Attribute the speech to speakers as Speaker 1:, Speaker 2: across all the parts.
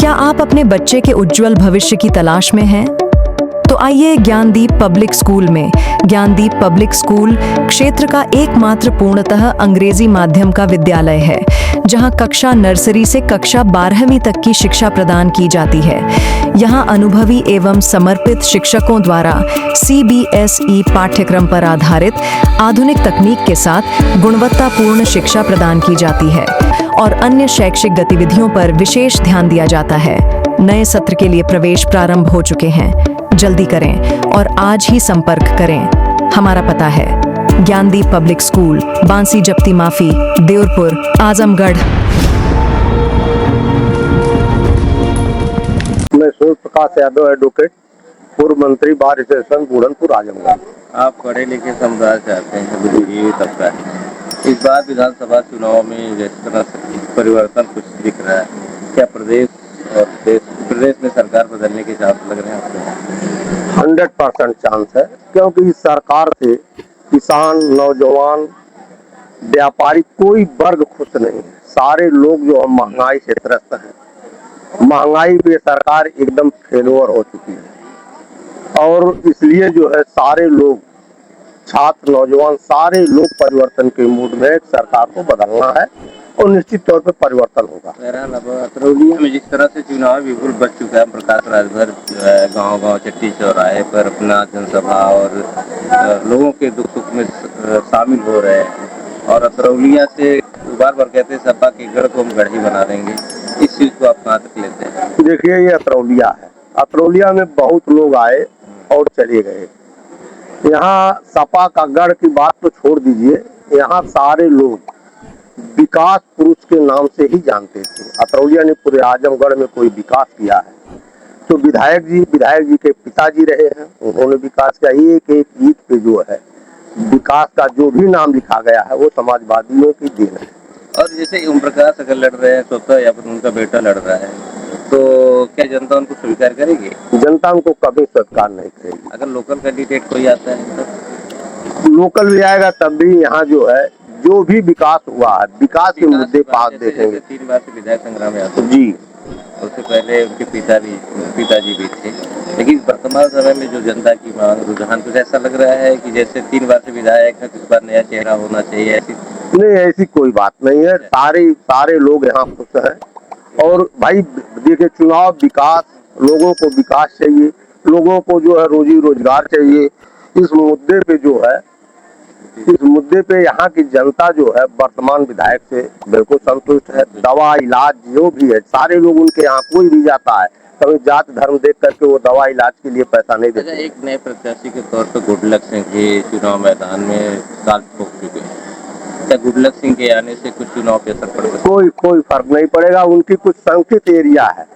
Speaker 1: क्या आप अपने बच्चे के उज्जवल भविष्य की तलाश में हैं? तो आइए ज्ञानदीप पब्लिक स्कूल में। ज्ञानदीप पब्लिक स्कूल क्षेत्र का एकमात्र पूर्णतः अंग्रेजी माध्यम का विद्यालय है, जहां कक्षा नर्सरी से कक्षा 12वीं तक की शिक्षा प्रदान की जाती है। यहां अनुभवी एवं समर्पित शिक्षकों द्वारा CBSE पाठ्यक्रम पर आधारित आधुनिक तकनीक के साथ गुणवत्तापूर्ण शिक्षा प्रदान की जाती है और अन्य शैक्षिक गतिविधियों पर विशेष ध्यान दिया जाता है। नए सत्र के लिए प्रवेश प्रारंभ हो चुके हैं। जल्दी करें और आज ही संपर्क करें। हमारा पता है ज्ञानदीप पब्लिक स्कूल, बांसी जप्ती माफी, देवरपुर, आजमगढ़।
Speaker 2: मैं सूर्य प्रकाश यादव एडवोकेट, पूर्व मंत्री बार एसोसिएशन बूढ़नपुर आजमगढ़।
Speaker 3: आप पढ़े लिखे समुदाय से आते हैं, बुद्धिजीवी तबका है। इस बार विधानसभा चुनाव में जिस तरह से परिवर्तन कुछ दिख रहा है, क्या प्रदेश और प्रदेश में सरकार बदलने के चांस लग रहे हैं आपको?
Speaker 2: 100% चांस है, क्योंकि इस सरकार से किसान, नौजवान, व्यापारी कोई वर्ग खुश नहीं है। सारे लोग जो महंगाई से त्रस्त हैं, महंगाई पे सरकार एकदम फेलोवर हो चुकी है और इसलिए जो है सारे लोग, छात्र, नौजवान, सारे लोग परिवर्तन के मूड में सरकार को बदलना है और निश्चित तौर पे परिवर्तन होगा।
Speaker 3: अतरौलिया में जिस तरह से चुनाव विपुल बच चुका है, प्रकाश राजभर गांव-गांव, चट्टी चौराहे पर अपना जनसभा और लोगों के दुख सुख में शामिल हो रहे हैं और अतरौलिया से बार-बार कहते हैं सपा के गढ़ को हम गढ़ ही बना देंगे। इस चीज को आप कहाँ तक लेते हैं?
Speaker 2: देखिए, ये अतरौलिया है। अतरौलिया में बहुत लोग आए और चले गए। यहाँ सपा का गढ़ की बात तो छोड़ दीजिए, यहाँ सारे लोग विकास पुरुष के नाम से ही जानते थे। अतरौलिया ने पूरे आजमगढ़ में कोई विकास किया है तो विधायक जी के पिताजी रहे हैं, उन्होंने विकास किया। एक एक ईंट पे जो है विकास का जो भी नाम लिखा गया है वो समाजवादियों की देन है।
Speaker 3: और जैसे ओम प्रकाश अगर लड़ रहे हैं स्वतः या फिर उनका बेटा लड़ रहा है, तो क्या जनता उनको स्वीकार करेगी?
Speaker 2: जनता उनको कभी स्वीकार नहीं करेगी।
Speaker 3: अगर लोकल कैंडिडेट कोई आता है तो
Speaker 2: लोकल भी आएगा तब भी यहाँ जो है जो भी विकास हुआ है, विकास के मुद्दे पर आप देखेंगे।
Speaker 3: 3 बार से विधायक संग्राम यादव
Speaker 2: जी,
Speaker 3: उससे पहले उनके पिताजी भी थे, लेकिन वर्तमान समय में जो जनता की मांग, रुझान कुछ ऐसा लग रहा है कि जैसे 3 बार से विधायक है, इस बार नया चेहरा होना चाहिए। ऐसी
Speaker 2: नहीं, ऐसी कोई बात नहीं है। सारे लोग यहाँ खुश हैं और भाई देखिए, चुनाव विकास, लोगों को विकास चाहिए, लोगों को जो है रोजी रोजगार चाहिए। इस मुद्दे पे जो है, इस मुद्दे पे यहाँ की जनता जो है वर्तमान विधायक से बिल्कुल संतुष्ट है। दवा इलाज जो भी है, सारे लोग उनके यहाँ, कोई भी जाता है कभी जात धर्म देख करके वो दवा इलाज के लिए पैसा नहीं देते।
Speaker 3: एक नए प्रत्याशी के तौर पर गुडलक सिंह के चुनाव मैदान में काल ठोक चुके हैं, क्या गुडलक सिंह के आने से कुछ चुनाव पे असर पड़ सकता है?
Speaker 2: कोई फर्क नहीं पड़ेगा। उनकी कुछ संकित एरिया है,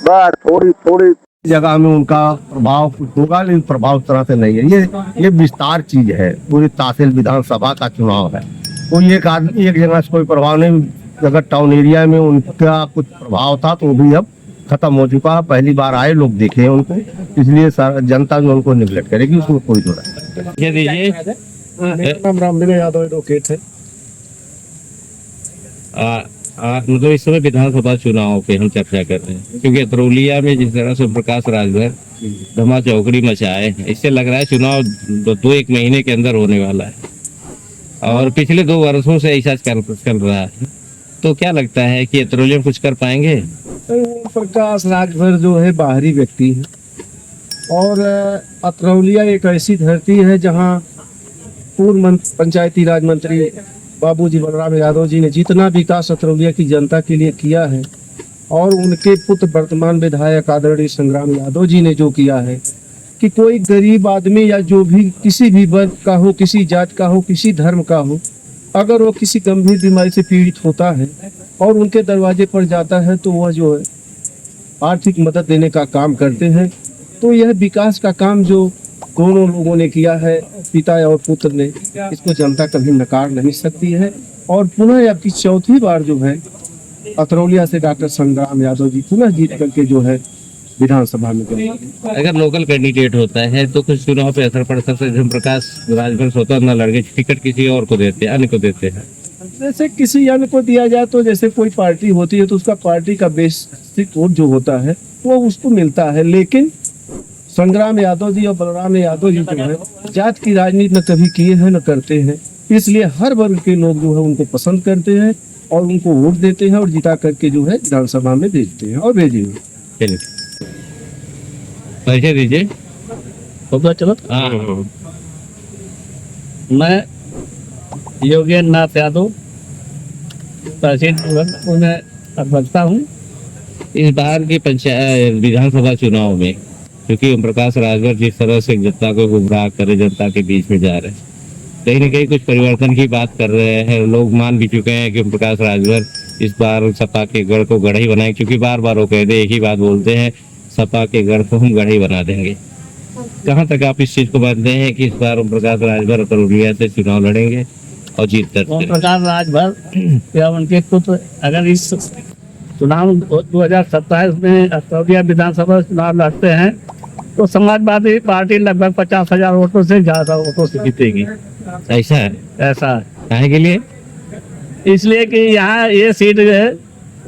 Speaker 2: बस थोड़ी जगह में उनका प्रभाव कुछ होगा, लेकिन प्रभाव तरह से नहीं है। ये विस्तार चीज है। पूरी तहसील विधानसभा का चुनाव है। कोई एक आदमी एक जगह से कोई प्रभाव नहीं। अगर टाउन एरिया में उनका कुछ प्रभाव था तो वो भी अब खत्म हो चुका है। पहली बार आए, लोग देखे हैं उनको, इसलिए जनता जो उनको निगलेक्ट करेगी, उसमें कोई दो राम यादव एडवोकेट है।
Speaker 4: मतलब इस समय विधानसभा चुनाव पे हम चर्चा कर रहे हैं, क्योंकि अतरौलिया में जिस तरह से प्रकाश राजभर धमा चौकड़ी मचाए, इससे लग रहा है चुनाव 2-1 महीने के अंदर होने वाला है और पिछले 2 वर्षों से ऐसा चल रहा है। तो क्या लगता है कि अतरौलिया में कुछ कर पाएंगे?
Speaker 5: प्रकाश राजभर जो है बाहरी व्यक्ति है और अतरौलिया एक ऐसी धरती है जहाँ पूर्व पंचायती राज मंत्री बाबूजी बलराम यादव जी ने जितना विकास अतरौलिया की जनता के लिए किया है और उनके पुत्र वर्तमान विधायक आदरणीय संग्राम यादव जी ने जो किया है कि कोई गरीब आदमी या जो भी किसी भी वर्ग का हो, किसी जात का हो, किसी धर्म का हो, अगर वो किसी गंभीर बीमारी से पीड़ित होता है और उनके दरवाजे पर जाता है तो वह जो है आर्थिक मदद देने का काम करते हैं। तो यह विकास का काम जो दोनों लोगों ने किया है, पिता और पुत्र ने, इसको जनता कभी नकार नहीं सकती है। और पुनः अब की 4थी बार जो है अतरौलिया से डॉक्टर संग्राम यादव जी पुनः जीत करके जो है विधानसभा में गए।
Speaker 4: अगर लोकल कैंडिडेट होता है तो कुछ चुनाव पे असर पड़ सकता है। प्रकाश राजभर स्वतः न लड़के टिकट किसी और को देते हैं, अन्य को देते हैं।
Speaker 5: जैसे किसी अन्य को दिया जाए तो जैसे कोई पार्टी होती है तो उसका पार्टी का बेसिक वोट जो होता है वो उसको मिलता है, लेकिन संग्राम यादव जी और बलराम यादव जी जो है जात की राजनीति न कभी किए हैं न करते हैं, इसलिए हर वर्ग के लोग जो है उनको पसंद करते हैं और उनको वोट देते हैं और जिता करके जो है विधानसभा में भेजते हैं और भेजे हुए।
Speaker 4: चलिए परिचय दीजिए।
Speaker 6: होगा चलो।
Speaker 4: हाँ
Speaker 6: मैं योगेंद्र नाथ यादव तहसील में अध्यक्षता हूँ।
Speaker 4: इस बार की पंचायत विधानसभा चुनाव में क्योंकि ओम प्रकाश राजभर जिस तरह से जनता को गुमराह करे, जनता के बीच में जा रहे हैं, कहीं न कहीं कुछ परिवर्तन की बात कर रहे हैं। लोग मान भी चुके हैं कि ओम प्रकाश राजभर इस बार सपा के गढ़ को गढ़ ही बनाए, क्योंकि बार बार वो कहते एक ही बात बोलते हैं, सपा के गढ़ को हम गढ़ ही बना देंगे। कहाँ तक आप इस चीज को मानते हैं कि इस बार ओम प्रकाश राजभर अतरौलिया से चुनाव लड़ेंगे और जीत दर्ज
Speaker 6: ओम
Speaker 4: करेंगे?
Speaker 6: प्रकाश राजभर या उनके पुत्र अगर इस चुनाव 2027 में अतरौलिया विधानसभा चुनाव लड़ते हैं तो समाजवादी पार्टी लगभग 50,000 वोटों से ज्यादा वोटों से जीतेगी।
Speaker 4: ऐसा है?
Speaker 6: ऐसा है,
Speaker 4: काहे के लिए?
Speaker 6: इसलिए कि यहाँ ये सीट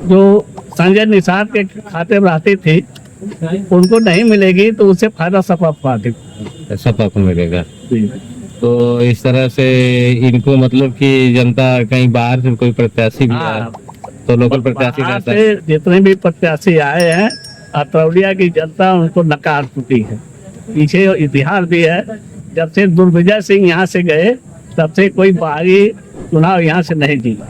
Speaker 6: जो संजय निषाद के खाते में रहती थी उनको नहीं मिलेगी तो उससे फायदा सपा पार्टी को।
Speaker 4: सपा को मिलेगा। तो इस तरह से इनको मतलब कि जनता कहीं बाहर से कोई प्रत्याशी भी आए तो लोकल प्रत्याशी
Speaker 6: बाहर
Speaker 4: रहता है।
Speaker 6: से जितने भी प्रत्याशी आए हैं अतरौलिया की जनता उनको नकार चुकी है। पीछे इतिहास भी है, जब से दुर्विजय सिंह यहाँ से गए तब से कोई बाहरी चुनाव यहाँ से नहीं जीता।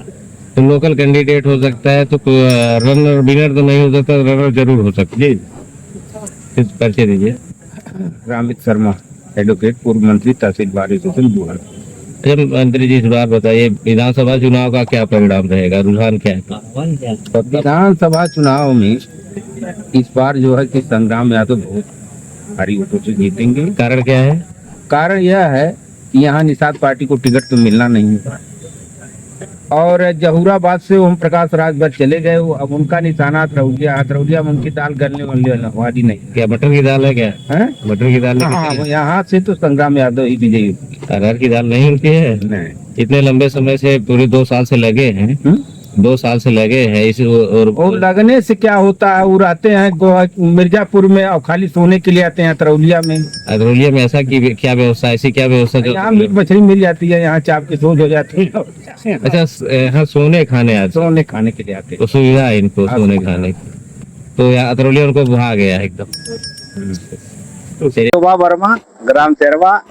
Speaker 4: तो लोकल कैंडिडेट हो सकता है, तो रनर विनर तो नहीं हो सकता, रनर जरूर हो सकता है। जी परिचय दीजिए।
Speaker 7: रामित शर्मा, एडवोकेट, पूर्व मंत्री, तहसील बारी बुहार।
Speaker 4: अच्छा मंत्री जी, इस बार बताइए विधानसभा चुनाव का क्या परिणाम रहेगा, रुझान क्या है?
Speaker 7: विधानसभा चुनाव में इस बार जो है कि संग्राम यादव बहुत भारी वोटों से जीतेंगे।
Speaker 4: कारण क्या है?
Speaker 7: कारण यह है कि यहाँ निषाद पार्टी को टिकट तो मिलना नहीं है और जहूराबाद से ओम प्रकाश राजभर चले गए, वो अब उनका निशाना अतरौलिया में उनकी दाल गलने वाली नहीं।
Speaker 4: क्या मटर की दाल है? क्या
Speaker 7: है
Speaker 4: मटर की दाल है?
Speaker 7: हाँ, यहाँ से तो संग्राम यादव ही विजयी होगी।
Speaker 4: अरहर की दाल नहीं उनकी है?
Speaker 7: नहीं।
Speaker 4: इतने लंबे समय से पूरे 2 साल से लगे हैं, 2 साल से लगे हैं इस
Speaker 7: और लगने से क्या होता है, वो रहते हैं मिर्जापुर में और खाली सोने के लिए आते हैं अतरौलिया में।
Speaker 4: अतरौलिया में ऐसा की क्या व्यवस्था, ऐसी क्या व्यवस्था जो
Speaker 7: यहाँ मीट मछली मिल जाती है, यहाँ चाप की सोच हो जाती है।
Speaker 4: अच्छा यहाँ सोने खाने आते,
Speaker 7: सोने खाने के लिए आते
Speaker 4: तो सुविधा है इनको सोने खाने की, तो यहाँ अतरौलिया उनको भा गया है एकदम।
Speaker 2: शोभा वर्मा, ग्राम शेरवा,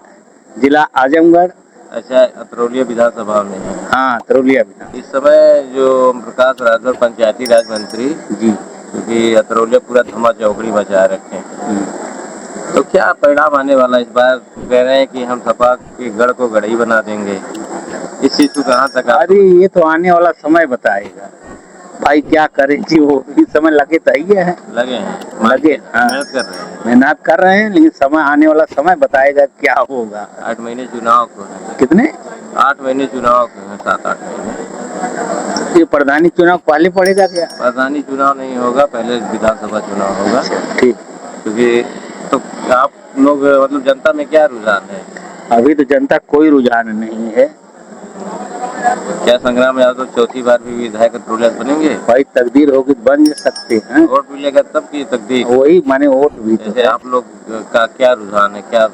Speaker 2: जिला आजमगढ़।
Speaker 3: अच्छा, अतरौलिया विधानसभा में है।
Speaker 2: हाँ, अतरौलिया विधान।
Speaker 3: इस समय जो ओम प्रकाश राजभर पंचायती राज मंत्री जी, क्योंकि अतरौलिया पूरा धमा चौकड़ी मचा रखे हैं, तो क्या परिणाम आने वाला इस बार? कह रहे हैं कि हम सपा के गढ़ को गढ़ ही बना देंगे, इस चीज को कहाँ तक
Speaker 2: अरे ये तो आने वाला समय बताएगा भाई, क्या करें जी, वो भी समय लगे तो ही है,
Speaker 3: लगे हैं,
Speaker 2: लगे, हाँ।
Speaker 3: मेहनत कर रहे हैं।
Speaker 2: मेहनत कर रहे हैं, लेकिन समय आने वाला समय बताएगा क्या होगा।
Speaker 3: 8 महीने चुनाव को है।
Speaker 2: कितने?
Speaker 3: 8 महीने चुनाव को है, 7-8 महीने।
Speaker 2: ये प्रधानी चुनाव पहले पड़ेगा क्या?
Speaker 3: प्रधानी चुनाव नहीं होगा, पहले विधानसभा चुनाव होगा।
Speaker 2: ठीक।
Speaker 3: क्योंकि तो आप लोग मतलब जनता में क्या रुझान है?
Speaker 2: अभी तो जनता कोई रुझान नहीं है।
Speaker 3: क्या संग्राम यादव चौथी बार भी विधायक अतरौलिया बनेंगे?
Speaker 2: भाई तकदीर होगी तो बन सकते हैं।
Speaker 3: वोट मिलेगा तब की तकदीर।
Speaker 2: वही माने वोट भी तो
Speaker 3: जैसे
Speaker 2: है।
Speaker 3: आप लोग का क्या रुझान है, क्या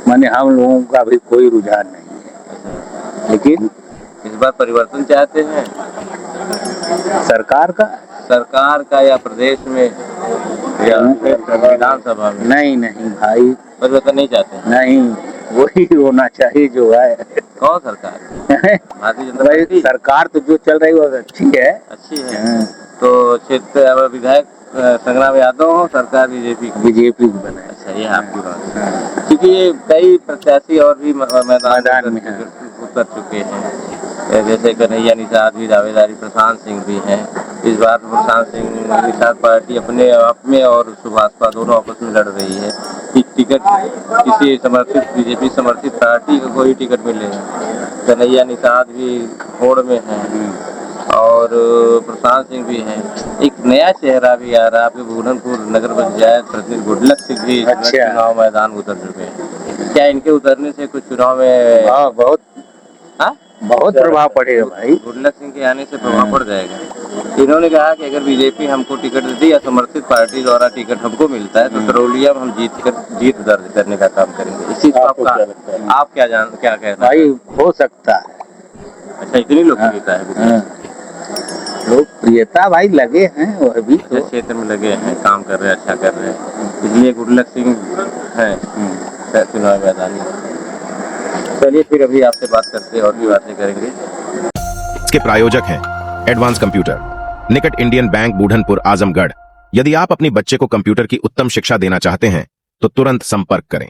Speaker 2: माने हम लोगों का भी कोई रुझान नहीं है, लेकिन
Speaker 3: इस बार परिवर्तन चाहते हैं सरकार का या प्रदेश में या विधानसभा में?
Speaker 2: नहीं नहीं भाई,
Speaker 3: परिवर्तन नहीं चाहते?
Speaker 2: नहीं, वही होना चाहिए जो है।
Speaker 3: कौन सरकार? भारतीय जनता
Speaker 2: भाई
Speaker 3: पार्टी
Speaker 2: सरकार तो जो चल रही है वो अच्छी है।
Speaker 3: अच्छी है। तो क्षेत्र विधायक संग्राम यादव हो, सरकार बीजेपी
Speaker 2: बीजेपी की बनाए।
Speaker 3: अच्छा, ये आपकी बात है। क्योंकि ये कई प्रत्याशी और भी मैदान में उतर चुके हैं, जैसे कन्हैया निषाद भी दावेदारी, प्रशांत सिंह भी हैं। इस बार प्रशांत सिंह निषाद पार्टी अपने आप में और सुभाषपा दोनों आपस में लड़ रही है कि टिकट किसी समर्थित बीजेपी समर्थित पार्टी को कोई टिकट मिलेगा। कन्हैया निषाद भी होड़ में है और प्रशांत सिंह भी हैं। एक नया चेहरा भी आ रहा है, आपके बुरहानपुर नगर पंचायत प्रतिनिधि गुडलक सिंह भी चुनाव मैदान उतर चुके हैं। क्या इनके उतरने से कुछ चुनाव में
Speaker 2: बहुत बहुत प्रभाव पड़ेगा भाई।
Speaker 3: गुरलक सिंह के आने से प्रभाव पड़ जाएगा। इन्होंने कहा कि अगर बीजेपी हमको टिकट देती या समर्थित पार्टी द्वारा टिकट हमको मिलता है तो तरौलिया में हम जीत दर्ज करने का काम करेंगे। इस चीज को आप क्या कहते हैं
Speaker 2: भाई? हो सकता है।
Speaker 3: अच्छा, इतनी लोकप्रियता है,
Speaker 2: लोकप्रियता भाई लगे हैं, वह भी
Speaker 3: इस क्षेत्र में लगे हैं, काम कर रहे हैं, अच्छा कर रहे हैं, इसलिए गुरलक सिंह है चुनाव मैदान में। चलिए फिर अभी आपसे बात करते हैं और भी बातें करेंगे।
Speaker 8: इसके प्रायोजक हैं एडवांस कंप्यूटर, निकट इंडियन बैंक, बूढ़नपुर, आजमगढ़। यदि आप अपनी बच्चे को कंप्यूटर की उत्तम शिक्षा देना चाहते हैं तो तुरंत संपर्क करें।